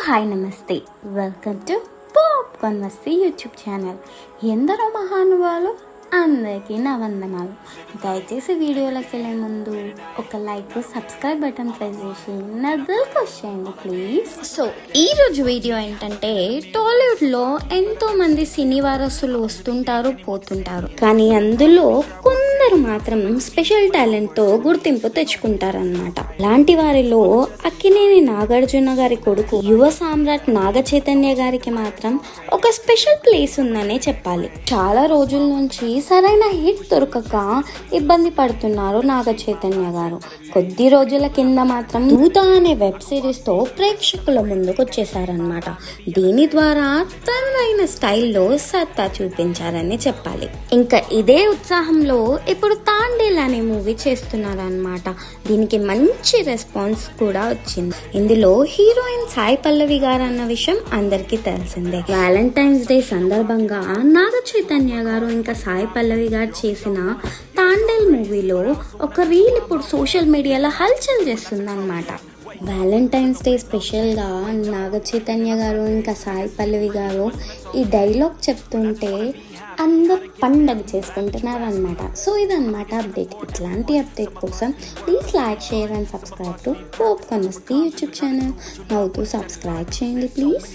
Hi నమస్తే, welcome to popcorn Masti YouTube channel. ఎందరో మహానుభావులు, అందరికీ నా వందనాలు. దయచేసి వీడియోలోకి వెళ్ళే ముందు ఒక లైక్, సబ్స్క్రైబ్ బటన్ ప్రెస్ చేసి నా దిల్కి వచ్చేయండి ప్లీజ్. సో ఈరోజు వీడియో ఏంటంటే, టాలీవుడ్లో ఎంతోమంది సినీ వారసులు వస్తుంటారు పోతుంటారు, కానీ అందులో కొందరు మాత్రం స్పెషల్ టాలెంట్తో గుర్తింపు తెచ్చుకుంటారన్నమాట. అలాంటి వారిలో అక్కినేని నాగార్జున గారి కొడుకు యువ సామ్రాట్ నాగ చైతన్య గారికి మాత్రం ఒక స్పెషల్ ప్లేస్ ఉందనే చెప్పాలి. చాలా రోజుల నుంచి సరైన హిట్ దొరకక ఇబ్బంది పడుతున్నారు నాగ చైతన్య గారు. కొద్ది రోజుల కింద మాత్రం దూత అనే వెబ్ సిరీస్ తో ప్రేక్షకుల ముందుకు వచ్చేసారనమాట. దీని ద్వారా తనదైన స్టైల్లో సత్తా చూపించారని చెప్పాలి. ఇంకా ఇదే ఉత్సాహంలో ఇప్పుడు తాండేల్ అనే మూవీ చేస్తున్నారనమాట. దీనికి మంచి రెస్పాన్స్ కూడా వచ్చింది. ఇందులో హీరోయిన్ సాయి పల్లవి గారు అన్న విషయం అందరికీ తెలిసిందే. వ్యాలంటైన్స్ డే సందర్భంగా నాగ చైతన్య గారు ఇంకా సాయి పల్లవి గారు చేసిన తాండేల్ మూవీలో ఒక రీల్ ఇప్పుడు సోషల్ మీడియాలో హల్చల్ చేస్తుంది అనమాట. వ్యాలంటైన్స్ డే స్పెషల్గా నాగ చైతన్య గారు ఇంకా సాయి పల్లవి గారు ఈ డైలాగ్ చెప్తుంటే అందరు పండగ చేసుకుంటున్నారు అనమాట. సో ఇదన్నమాట అప్డేట్. ఇట్లాంటి అప్డేట్ కోసం please like, share and subscribe to popcorn Masti YouTube channel. నవ్వుతూ సబ్స్క్రైబ్ చేయండి ప్లీజ్.